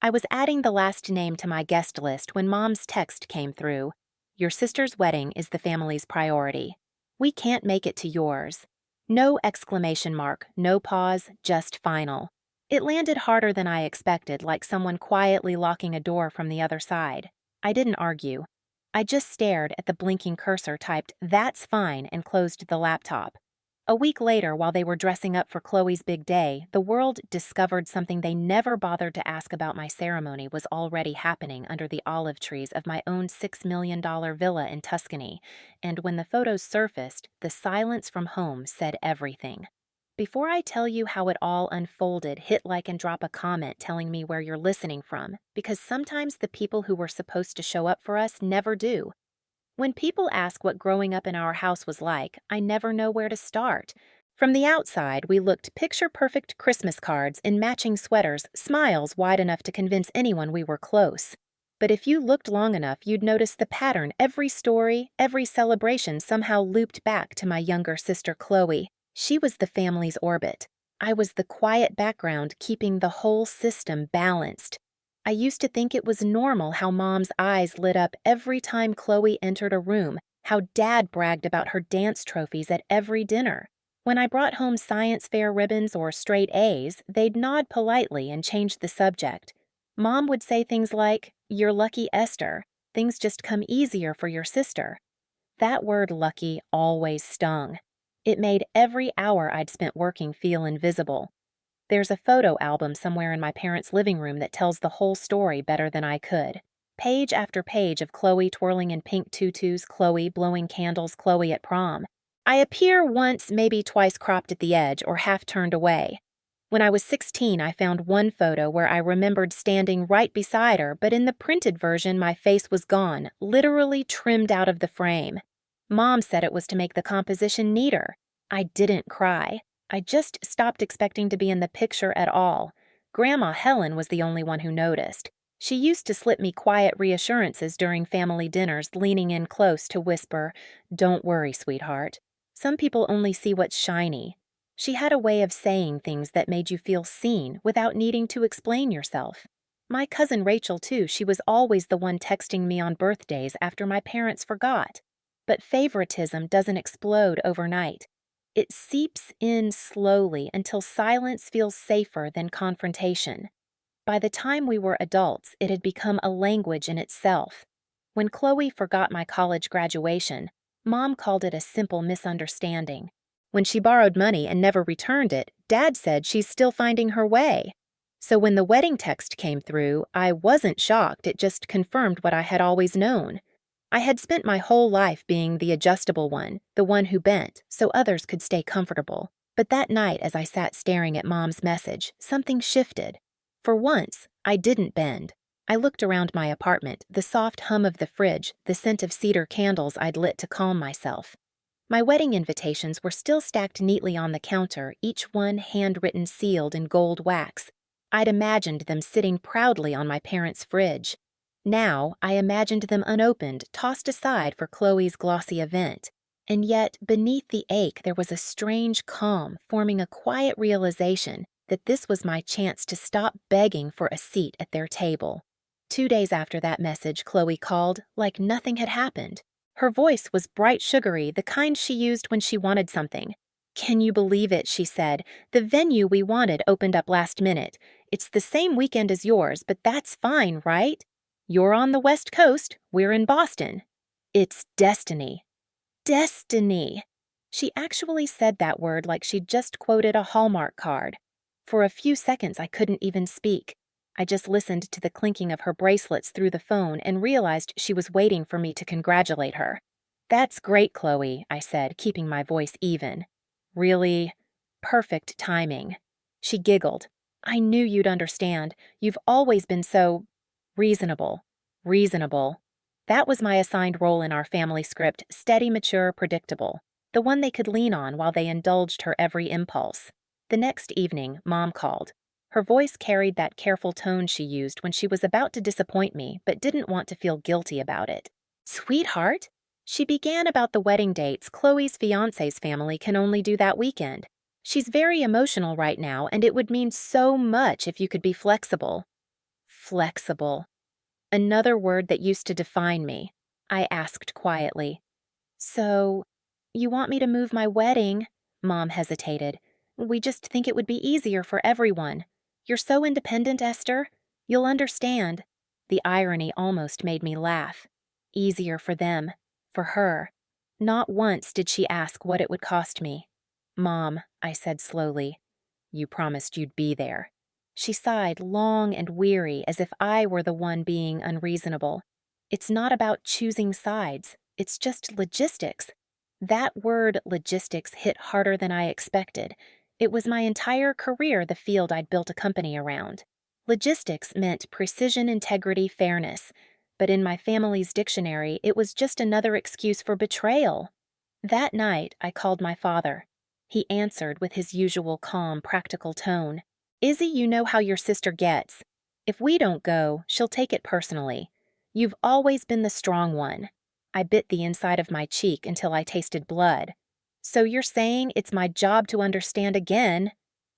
I was adding the last name to my guest list when Mom's text came through. Your sister's wedding is the family's priority. We can't make it to yours. No exclamation mark, no pause, just final. It landed harder than I expected, like someone quietly locking a door from the other side. I didn't argue. I just stared at the blinking cursor, typed, "That's fine," and closed the laptop. A week later, while they were dressing up for Chloe's big day, the world discovered something they never bothered to ask about my ceremony was already happening under the olive trees of my own $6 million villa in Tuscany, and when the photos surfaced, the silence from home said everything. Before I tell you how it all unfolded, hit like and drop a comment telling me where you're listening from, because sometimes the people who were supposed to show up for us never do. When people ask what growing up in our house was like, I never know where to start. From the outside, we looked picture-perfect Christmas cards in matching sweaters, smiles wide enough to convince anyone we were close. But if you looked long enough, you'd notice the pattern. Every story, every celebration somehow looped back to my younger sister Chloe. She was the family's orbit. I was the quiet background keeping the whole system balanced. I used to think it was normal how Mom's eyes lit up every time Chloe entered a room, how Dad bragged about her dance trophies at every dinner. When I brought home science fair ribbons or straight A's, they'd nod politely and change the subject. Mom would say things like, "You're lucky, Esther. Things just come easier for your sister." That word lucky always stung. It made every hour I'd spent working feel invisible. There's a photo album somewhere in my parents' living room that tells the whole story better than I could. Page after page of Chloe twirling in pink tutus, Chloe blowing candles, Chloe at prom. I appear once, maybe twice cropped at the edge or half turned away. When I was 16, I found one photo where I remembered standing right beside her, but in the printed version, my face was gone, literally trimmed out of the frame. Mom said it was to make the composition neater. I didn't cry. I just stopped expecting to be in the picture at all. Grandma Helen was the only one who noticed. She used to slip me quiet reassurances during family dinners, leaning in close to whisper, "Don't worry, sweetheart. Some people only see what's shiny." She had a way of saying things that made you feel seen without needing to explain yourself. My cousin Rachel, too, she was always the one texting me on birthdays after my parents forgot. But favoritism doesn't explode overnight. It seeps in slowly until silence feels safer than confrontation. By the time we were adults, it had become a language in itself. When Chloe forgot my college graduation, Mom called it a simple misunderstanding. When she borrowed money and never returned it, Dad said she's still finding her way. So when the wedding text came through, I wasn't shocked, it just confirmed what I had always known. I had spent my whole life being the adjustable one, the one who bent, so others could stay comfortable. But that night, as I sat staring at Mom's message, something shifted. For once, I didn't bend. I looked around my apartment, the soft hum of the fridge, the scent of cedar candles I'd lit to calm myself. My wedding invitations were still stacked neatly on the counter, each one handwritten sealed in gold wax. I'd imagined them sitting proudly on my parents' fridge. Now, I imagined them unopened, tossed aside for Chloe's glossy event. And yet, beneath the ache, there was a strange calm, forming a quiet realization that this was my chance to stop begging for a seat at their table. 2 days after that message, Chloe called, like nothing had happened. Her voice was bright sugary, the kind she used when she wanted something. "Can you believe it?" she said. "The venue we wanted opened up last minute. It's the same weekend as yours, but that's fine, right? You're on the West Coast, we're in Boston. It's destiny." Destiny! She actually said that word like she'd just quoted a Hallmark card. For a few seconds, I couldn't even speak. I just listened to the clinking of her bracelets through the phone and realized she was waiting for me to congratulate her. "That's great, Chloe," I said, keeping my voice even. "Really perfect timing." She giggled. "I knew you'd understand. You've always been so reasonable." Reasonable. That was my assigned role in our family script, steady, mature, predictable. The one they could lean on while they indulged her every impulse. The next evening, Mom called. Her voice carried that careful tone she used when she was about to disappoint me but didn't want to feel guilty about it. "Sweetheart?" She began about the wedding dates. "Chloe's fiancé's family can only do that weekend. She's very emotional right now, and it would mean so much if you could be flexible." Flexible. Another word that used to define me. I asked quietly. So, you want me to move my wedding? Mom hesitated. We just think it would be easier for everyone. You're so independent, Esther. You'll understand. The irony almost made me laugh. Easier for them. For her. Not once did she ask what it would cost me. Mom, I said slowly, you promised you'd be there. She sighed long and weary as if I were the one being unreasonable. It's not about choosing sides. It's just logistics. That word logistics hit harder than I expected. It was my entire career the field I'd built a company around. Logistics meant precision, integrity, fairness. But in my family's dictionary, it was just another excuse for betrayal. That night, I called my father. He answered with his usual calm, practical tone. Izzy, you know how your sister gets. If we don't go, she'll take it personally. You've always been the strong one. I bit the inside of my cheek until I tasted blood. So you're saying it's my job to understand again?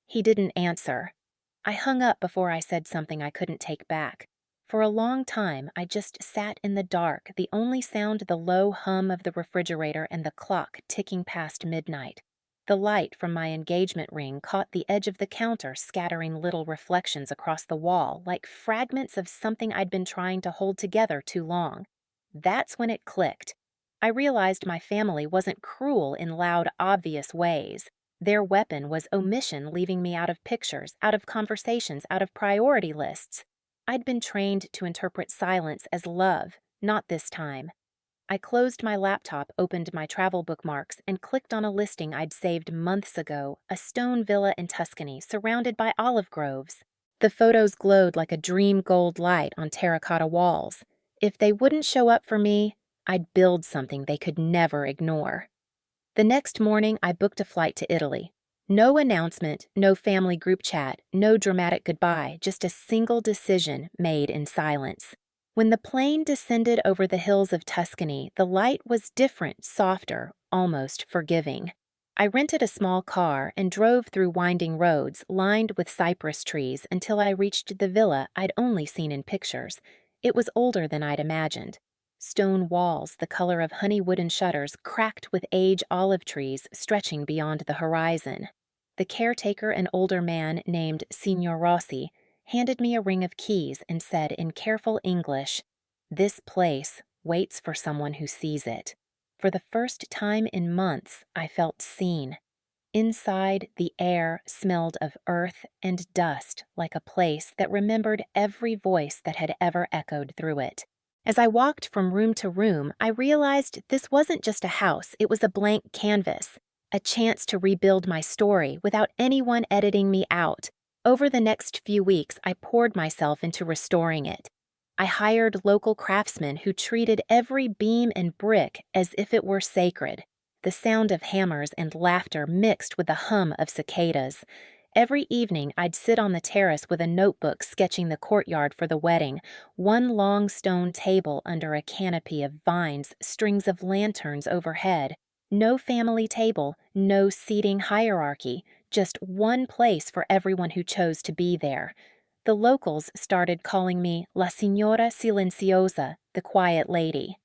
He didn't answer. I hung up before I said something I couldn't take back. For a long time, I just sat in the dark, the only sound the low hum of the refrigerator and the clock ticking past midnight. The light from my engagement ring caught the edge of the counter, scattering little reflections across the wall, like fragments of something I'd been trying to hold together too long. That's when it clicked. I realized my family wasn't cruel in loud, obvious ways. Their weapon was omission, leaving me out of pictures, out of conversations, out of priority lists. I'd been trained to interpret silence as love, not this time. I closed my laptop, opened my travel bookmarks, and clicked on a listing I'd saved months ago, a stone villa in Tuscany surrounded by olive groves. The photos glowed like a dream gold light on terracotta walls. If they wouldn't show up for me, I'd build something they could never ignore. The next morning, I booked a flight to Italy. No announcement, no family group chat, no dramatic goodbye, just a single decision made in silence. When the plane descended over the hills of Tuscany, the light was different, softer, almost forgiving. I rented a small car and drove through winding roads lined with cypress trees until I reached the villa I'd only seen in pictures. It was older than I'd imagined. Stone walls, the color of honey wooden shutters, cracked with age olive trees stretching beyond the horizon. The caretaker, an older man named Signor Rossi, handed me a ring of keys and said in careful English, "This place waits for someone who sees it." For the first time in months, I felt seen. Inside, the air smelled of earth and dust, like a place that remembered every voice that had ever echoed through it. As I walked from room to room, I realized this wasn't just a house, it was a blank canvas, a chance to rebuild my story without anyone editing me out. Over the next few weeks, I poured myself into restoring it. I hired local craftsmen who treated every beam and brick as if it were sacred. The sound of hammers and laughter mixed with the hum of cicadas. Every evening, I'd sit on the terrace with a notebook sketching the courtyard for the wedding, one long stone table under a canopy of vines, strings of lanterns overhead. No family table, no seating hierarchy, just one place for everyone who chose to be there. The locals started calling me La Signora Silenciosa, the quiet lady.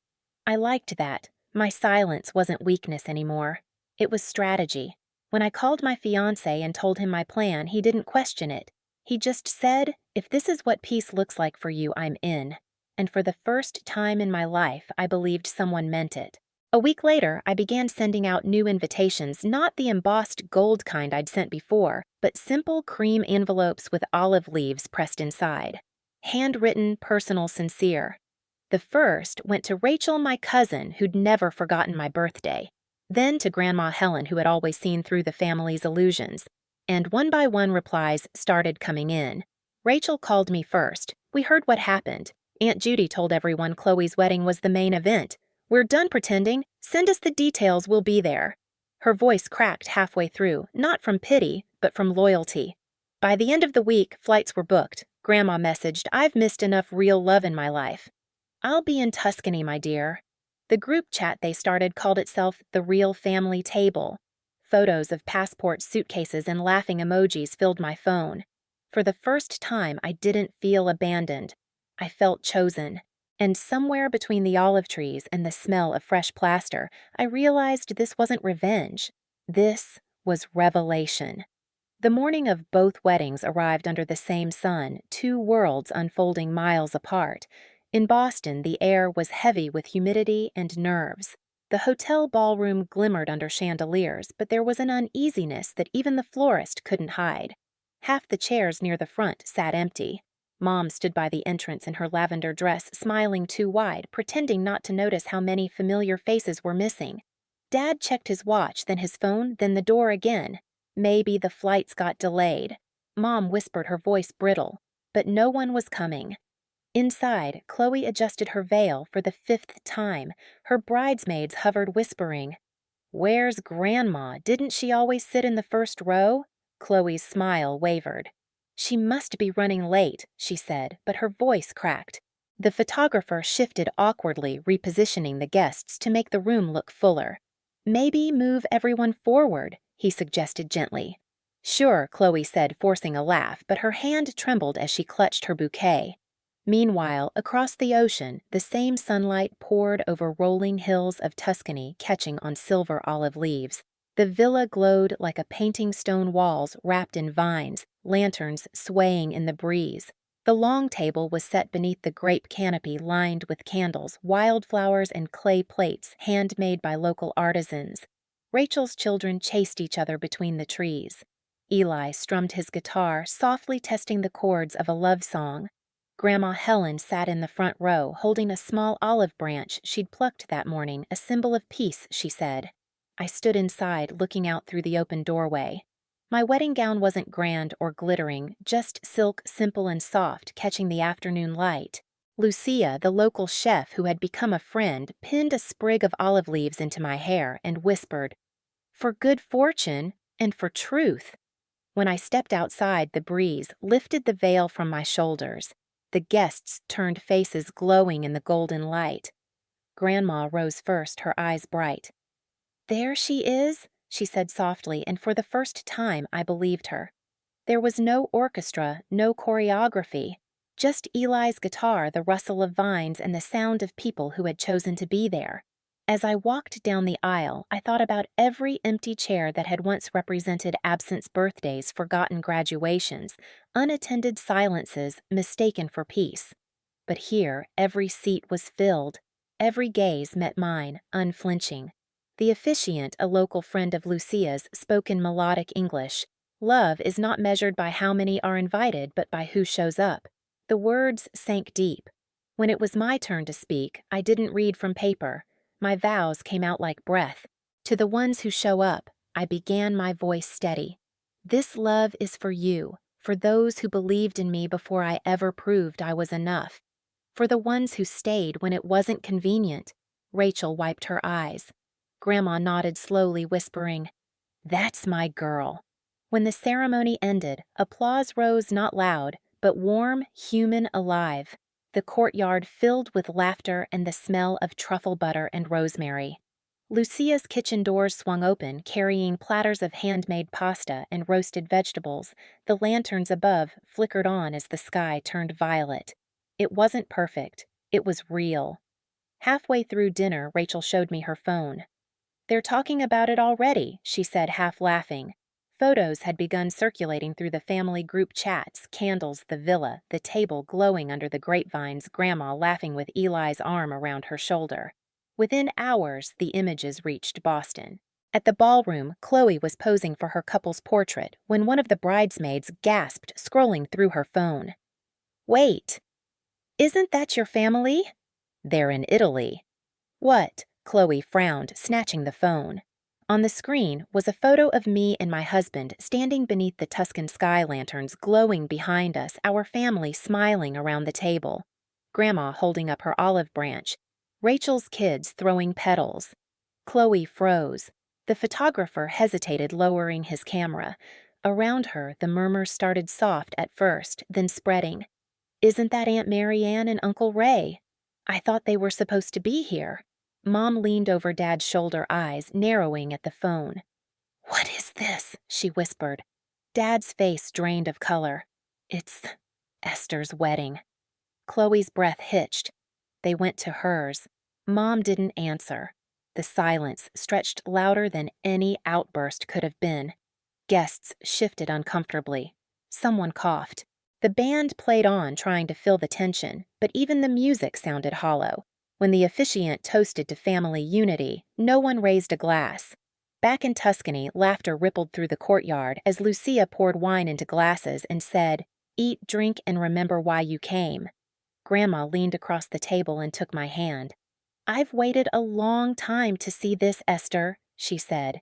I liked that. My silence wasn't weakness anymore. It was strategy. When I called my fiancé and told him my plan, he didn't question it. He just said, "If this is what peace looks like for you, I'm in." And for the first time in my life, I believed someone meant it. A week later, I began sending out new invitations, not the embossed gold kind I'd sent before, but simple cream envelopes with olive leaves pressed inside. Handwritten, personal, sincere. The first went to Rachel, my cousin, who'd never forgotten my birthday. Then to Grandma Helen, who had always seen through the family's illusions. And one by one replies started coming in. Rachel called me first. We heard what happened. Aunt Judy told everyone Chloe's wedding was the main event. "We're done pretending. Send us the details, we'll be there." Her voice cracked halfway through, not from pity, but from loyalty. By the end of the week, flights were booked. Grandma messaged, "I've missed enough real love in my life." "I'll be in Tuscany, my dear." The group chat they started called itself The Real Family Table. Photos of passports, suitcases, and laughing emojis filled my phone. For the first time, I didn't feel abandoned. I felt chosen. And somewhere between the olive trees and the smell of fresh plaster, I realized this wasn't revenge. This was revelation. The morning of both weddings arrived under the same sun, two worlds unfolding miles apart. In Boston, the air was heavy with humidity and nerves. The hotel ballroom glimmered under chandeliers, but there was an uneasiness that even the florist couldn't hide. Half the chairs near the front sat empty. Mom stood by the entrance in her lavender dress, smiling too wide, pretending not to notice how many familiar faces were missing. Dad checked his watch, then his phone, then the door again. Maybe the flights got delayed. Mom whispered, her voice brittle. But no one was coming. Inside, Chloe adjusted her veil for the fifth time. Her bridesmaids hovered, whispering, "Where's Grandma? Didn't she always sit in the first row?" Chloe's smile wavered. "She must be running late," she said, but her voice cracked. The photographer shifted awkwardly, repositioning the guests to make the room look fuller. "Maybe move everyone forward," he suggested gently. "Sure," Chloe said, forcing a laugh, but her hand trembled as she clutched her bouquet. Meanwhile, across the ocean, the same sunlight poured over rolling hills of Tuscany, catching on silver olive leaves. The villa glowed like a painting stone walls wrapped in vines, lanterns swaying in the breeze. The long table was set beneath the grape canopy lined with candles, wildflowers, and clay plates handmade by local artisans. Rachel's children chased each other between the trees. Eli strummed his guitar, softly testing the chords of a love song. Grandma Helen sat in the front row, holding a small olive branch she'd plucked that morning, a symbol of peace, she said. I stood inside, looking out through the open doorway. My wedding gown wasn't grand or glittering, just silk, simple and soft, catching the afternoon light. Lucia, the local chef who had become a friend, pinned a sprig of olive leaves into my hair and whispered, "For good fortune and for truth." When I stepped outside, the breeze lifted the veil from my shoulders. The guests turned faces glowing in the golden light. Grandma rose first, her eyes bright. "There she is," she said softly, and for the first time I believed her. There was no orchestra, no choreography, just Eli's guitar, the rustle of vines, and the sound of people who had chosen to be there. As I walked down the aisle, I thought about every empty chair that had once represented absence birthdays, forgotten graduations, unattended silences mistaken for peace. But here, every seat was filled. Every gaze met mine, unflinching. The officiant, a local friend of Lucia's, spoke in melodic English. "Love is not measured by how many are invited, but by who shows up." The words sank deep. When it was my turn to speak, I didn't read from paper. My vows came out like breath. To the ones who show up, I began, my voice steady. "This love is for you, for those who believed in me before I ever proved I was enough. For the ones who stayed when it wasn't convenient." Rachel wiped her eyes. Grandma nodded slowly, whispering, "That's my girl." When the ceremony ended, applause rose not loud, but warm, human, alive. The courtyard filled with laughter and the smell of truffle butter and rosemary. Lucia's kitchen doors swung open, carrying platters of handmade pasta and roasted vegetables. The lanterns above flickered on as the sky turned violet. It wasn't perfect. It was real. Halfway through dinner, Rachel showed me her phone. "They're talking about it already," she said, half laughing. Photos had begun circulating through the family group chats, candles, the villa, the table glowing under the grapevines, Grandma laughing with Eli's arm around her shoulder. Within hours, the images reached Boston. At the ballroom, Chloe was posing for her couple's portrait when one of the bridesmaids gasped, scrolling through her phone. "Wait! Isn't that your family?" "They're in Italy." "What?" Chloe frowned, snatching the phone. On the screen was a photo of me and my husband standing beneath the Tuscan sky lanterns glowing behind us, our family smiling around the table. Grandma holding up her olive branch. Rachel's kids throwing petals. Chloe froze. The photographer hesitated, lowering his camera. Around her, the murmurs started soft at first, then spreading. "Isn't that Aunt Marianne and Uncle Ray? I thought they were supposed to be here." Mom leaned over Dad's shoulder, eyes narrowing at the phone. "What is this?" she whispered. Dad's face drained of color. It's Esther's wedding. Chloe's breath hitched. They went to hers. Mom didn't answer. The silence stretched louder than any outburst could have been. Guests shifted uncomfortably. Someone coughed. The band played on, trying to fill the tension, but even the music sounded hollow. When the officiant toasted to family unity, no one raised a glass. Back in Tuscany, laughter rippled through the courtyard as Lucia poured wine into glasses and said, "Eat, drink, and remember why you came." Grandma leaned across the table and took my hand. "I've waited a long time to see this, Esther," she said.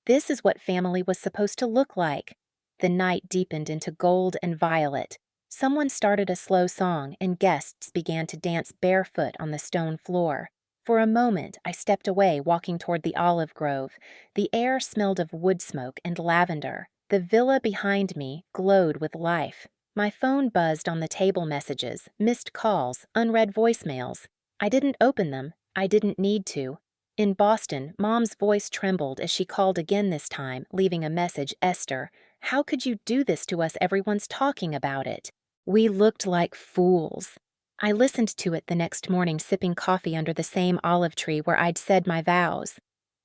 "This is what family was supposed to look like." The night deepened into gold and violet. Someone started a slow song, and guests began to dance barefoot on the stone floor. For a moment, I stepped away, walking toward the olive grove. The air smelled of wood smoke and lavender. The villa behind me glowed with life. My phone buzzed on the table messages, missed calls, unread voicemails. I didn't open them. I didn't need to. In Boston, Mom's voice trembled as she called again this time, leaving a message, "Esther, how could you do this to us? Everyone's talking about it." We looked like fools. I listened to it the next morning, sipping coffee under the same olive tree where I'd said my vows.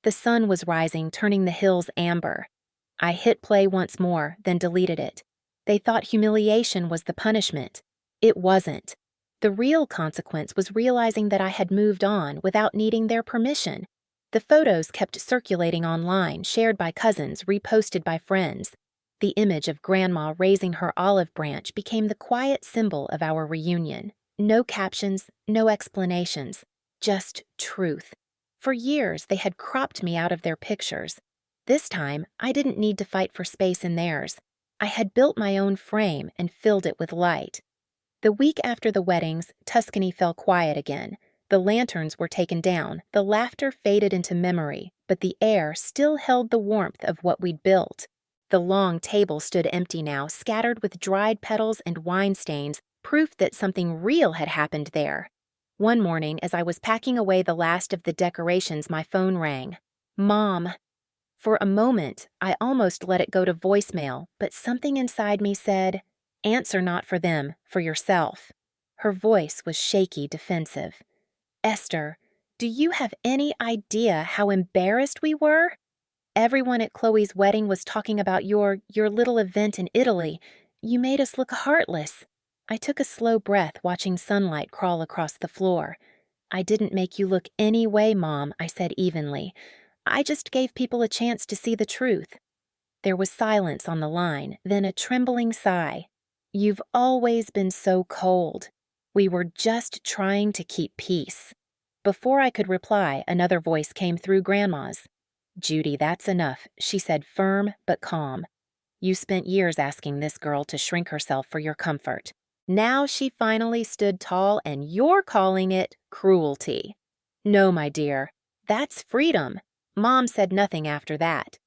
The sun was rising, turning the hills amber. I hit play once more, then deleted it. They thought humiliation was the punishment. It wasn't. The real consequence was realizing that I had moved on without needing their permission. The photos kept circulating online, shared by cousins, reposted by friends. The image of Grandma raising her olive branch became the quiet symbol of our reunion. No captions, no explanations, just truth. For years, they had cropped me out of their pictures. This time, I didn't need to fight for space in theirs. I had built my own frame and filled it with light. The week after the weddings, Tuscany fell quiet again. The lanterns were taken down, the laughter faded into memory, but the air still held the warmth of what we'd built. The long table stood empty now, scattered with dried petals and wine stains, proof that something real had happened there. One morning, as I was packing away the last of the decorations, my phone rang. "Mom." For a moment, I almost let it go to voicemail, but something inside me said, "Answer not for them, for yourself." Her voice was shaky, defensive. "Esther, do you have any idea how embarrassed we were? Everyone at Chloe's wedding was talking about your little event in Italy. You made us look heartless." I took a slow breath, watching sunlight crawl across the floor. "I didn't make you look any way, Mom," I said evenly. "I just gave people a chance to see the truth." There was silence on the line, then a trembling sigh. "You've always been so cold. We were just trying to keep peace." Before I could reply, another voice came through Grandma's. "Judy, that's enough," she said, firm but calm. "You spent years asking this girl to shrink herself for your comfort. Now she finally stood tall, and you're calling it cruelty." "No, my dear. That's freedom." Mom said nothing after that.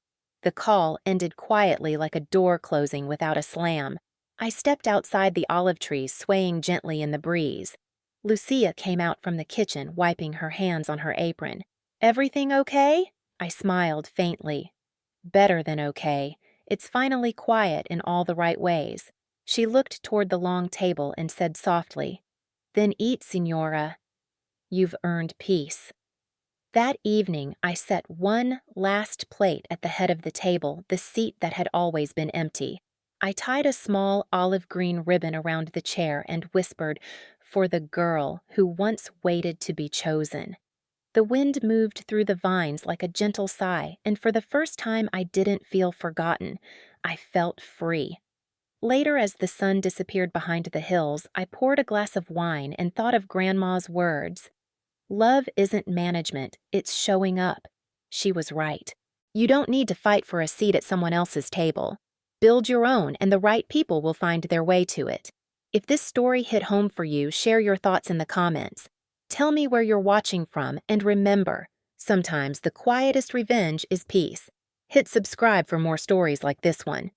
The call ended quietly, like a door closing without a slam. I stepped outside the olive trees, swaying gently in the breeze. Lucia came out from the kitchen, wiping her hands on her apron. "Everything okay?" I smiled faintly. "Better than okay. It's finally quiet in all the right ways." She looked toward the long table and said softly, "Then eat, Signora. You've earned peace." That evening, I set one last plate at the head of the table, the seat that had always been empty. I tied a small olive green ribbon around the chair and whispered, "For the girl who once waited to be chosen." The wind moved through the vines like a gentle sigh, and for the first time I didn't feel forgotten. I felt free. Later, as the sun disappeared behind the hills, I poured a glass of wine and thought of Grandma's words. "Love isn't management, it's showing up." She was right. You don't need to fight for a seat at someone else's table. Build your own, and the right people will find their way to it. If this story hit home for you, share your thoughts in the comments. Tell me where you're watching from, and remember, sometimes the quietest revenge is peace. Hit subscribe for more stories like this one.